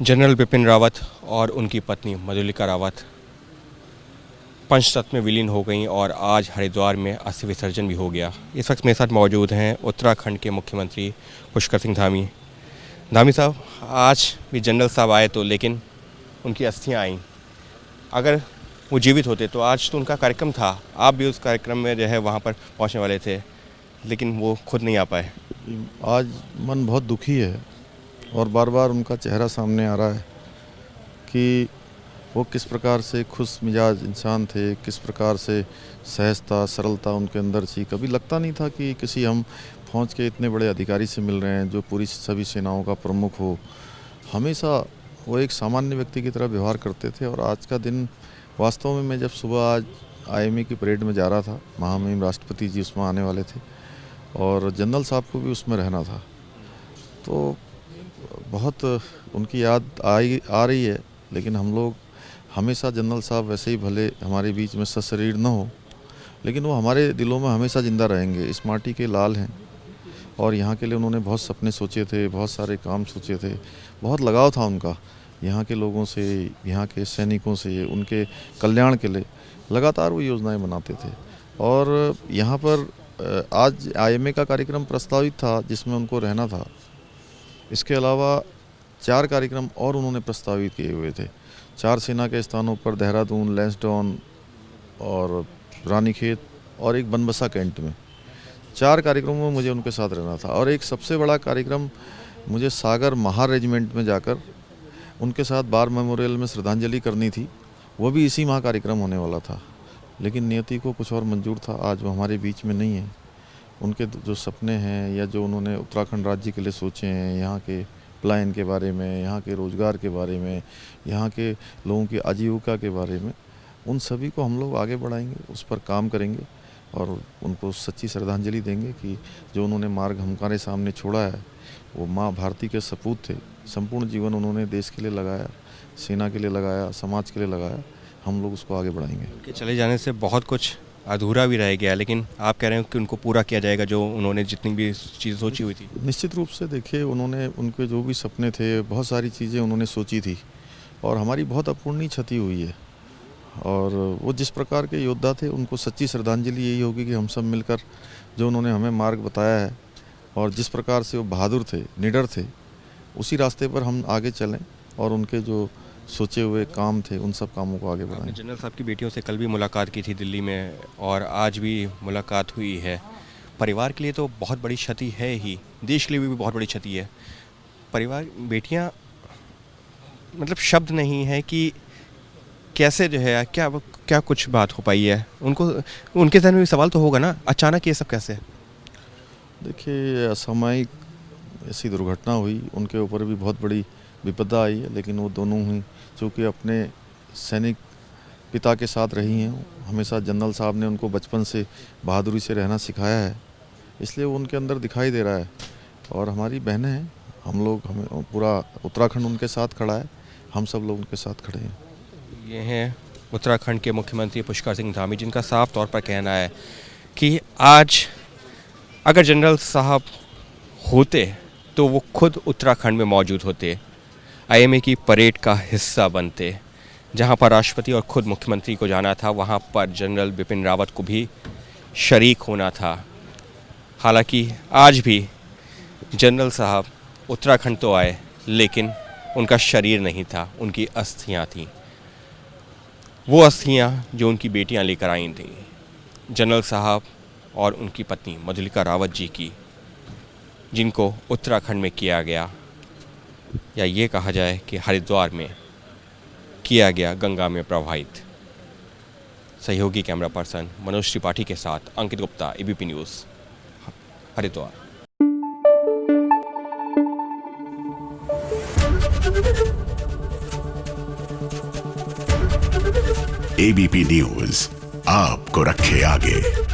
General Bipin Rawat और उनकी पत्नी मधुलिका रावत पंचतत्व में विलीन हो गई और आज हरिद्वार में अस्थि विसर्जन भी हो गया। इस वक्त मेरे साथ मौजूद हैं उत्तराखंड के मुख्यमंत्री पुष्कर सिंह धामी। धामी साहब, आज भी जनरल साहब आए तो, लेकिन उनकी अस्थियां आईं। अगर वो जीवित होते तो आज तो उनका कार्यक्रम था, आप भी उस कार्यक्रम में जो है वहाँ पर पहुँचने वाले थे, लेकिन वो खुद नहीं आ पाए। आज मन बहुत दुखी है और बार बार उनका चेहरा सामने आ रहा है कि वो किस प्रकार से खुश मिजाज इंसान थे, किस प्रकार से सहजता सरलता उनके अंदर थी। कभी लगता नहीं था कि किसी हम फौज के इतने बड़े अधिकारी से मिल रहे हैं जो पूरी सभी सेनाओं का प्रमुख हो। हमेशा वो एक सामान्य व्यक्ति की तरह व्यवहार करते थे। और आज का दिन वास्तव में, मैं जब सुबह आज आईएमए की परेड में जा रहा था, महामहिम राष्ट्रपति जी उसमें आने वाले थे और जनरल साहब को भी उसमें रहना था, तो बहुत उनकी याद आ रही है। लेकिन हम लोग हमेशा, जनरल साहब वैसे ही भले हमारे बीच में सशरीर न हो, लेकिन वो हमारे दिलों में हमेशा ज़िंदा रहेंगे। इस माटी के लाल हैं और यहाँ के लिए उन्होंने बहुत सपने सोचे थे, बहुत सारे काम सोचे थे, बहुत लगाव था उनका यहाँ के लोगों से, यहाँ के सैनिकों से। उनके कल्याण के लिए लगातार वो योजनाएं बनाते थे। और यहाँ पर आज आईएमए का कार्यक्रम प्रस्तावित था जिसमें उनको रहना था। इसके अलावा 4 कार्यक्रम और उन्होंने प्रस्तावित किए हुए थे 4 सेना के स्थानों पर, देहरादून, लैंसडाउन और रानीखेत और एक बनबसा कैंट में। 4 कार्यक्रमों में मुझे उनके साथ रहना था। और एक सबसे बड़ा कार्यक्रम मुझे सागर महार रेजिमेंट में जाकर उनके साथ बार मेमोरियल में श्रद्धांजलि करनी थी। वो भी इसी माह कार्यक्रम होने वाला था, लेकिन नियति को कुछ और मंजूर था। आज वो हमारे बीच में नहीं है। उनके जो सपने हैं या जो उन्होंने उत्तराखंड राज्य के लिए सोचे हैं, यहाँ के पलायन के बारे में, यहाँ के रोज़गार के बारे में, यहाँ के लोगों की आजीविका के बारे में, उन सभी को हम लोग आगे बढ़ाएंगे, उस पर काम करेंगे और उनको सच्ची श्रद्धांजलि देंगे कि जो उन्होंने मार्ग हमारे सामने छोड़ा है, वो माँ भारती के सपूत थे। संपूर्ण जीवन उन्होंने देश के लिए लगाया, सेना के लिए लगाया, समाज के लिए लगाया। हम लोग उसको आगे बढ़ाएंगे। उनके चले जाने से बहुत कुछ अधूरा भी रह गया, लेकिन आप कह रहे हो कि उनको पूरा किया जाएगा, जो उन्होंने जितनी भी चीज़ सोची हुई थी। निश्चित रूप से देखिए, उन्होंने उनके जो भी सपने थे, बहुत सारी चीज़ें उन्होंने सोची थी और हमारी बहुत अपूर्णीय क्षति हुई है। और वो जिस प्रकार के योद्धा थे, उनको सच्ची श्रद्धांजलि यही होगी कि हम सब मिलकर जो उन्होंने हमें मार्ग बताया है और जिस प्रकार से वो बहादुर थे, निडर थे, उसी रास्ते पर हम आगे चलें और उनके जो सोचे हुए काम थे उन सब कामों को आगे बढ़ाएं। जनरल साहब की बेटियों से कल भी मुलाकात की थी दिल्ली में और आज भी मुलाकात हुई है। परिवार के लिए तो बहुत बड़ी क्षति है ही, देश के लिए भी बहुत बड़ी क्षति है। परिवार, बेटियां, मतलब शब्द नहीं है कि कैसे जो है, क्या कुछ बात हो पाई है। उनको, उनके ज़हन में भी सवाल तो होगा ना, अचानक ये सब कैसे। देखिए, असामयिक ऐसी दुर्घटना हुई, उनके ऊपर भी बहुत बड़ी विपदा आई है, लेकिन वो दोनों ही चूँकि अपने सैनिक पिता के साथ रही हैं, हमेशा जनरल साहब ने उनको बचपन से बहादुरी से रहना सिखाया है, इसलिए वो उनके अंदर दिखाई दे रहा है। और हमारी बहनें हैं, हमें पूरा उत्तराखंड उनके साथ खड़ा है, हम सब लोग उनके साथ खड़े हैं। ये हैं उत्तराखंड के मुख्यमंत्री पुष्कर सिंह धामी, जिनका साफ तौर पर कहना है कि आज अगर जनरल साहब होते तो वो खुद उत्तराखंड में मौजूद होते, आईएमए की परेड का हिस्सा बनते। जहां पर राष्ट्रपति और खुद मुख्यमंत्री को जाना था, वहां पर जनरल बिपिन रावत को भी शरीक होना था। हालांकि आज भी जनरल साहब उत्तराखंड तो आए, लेकिन उनका शरीर नहीं था, उनकी अस्थियां थीं। वो अस्थियां जो उनकी बेटियां लेकर आई थीं, जनरल साहब और उनकी पत्नी मधुलिका रावत जी की, जिनको उत्तराखंड में किया गया, या ये कहा जाए कि हरिद्वार में किया गया, गंगा में प्रवाहित। सहयोगी कैमरा पर्सन मनोज त्रिपाठी के साथ Ankit Gupta, ABP news, Haridwar. ABP news आपको रखे आगे।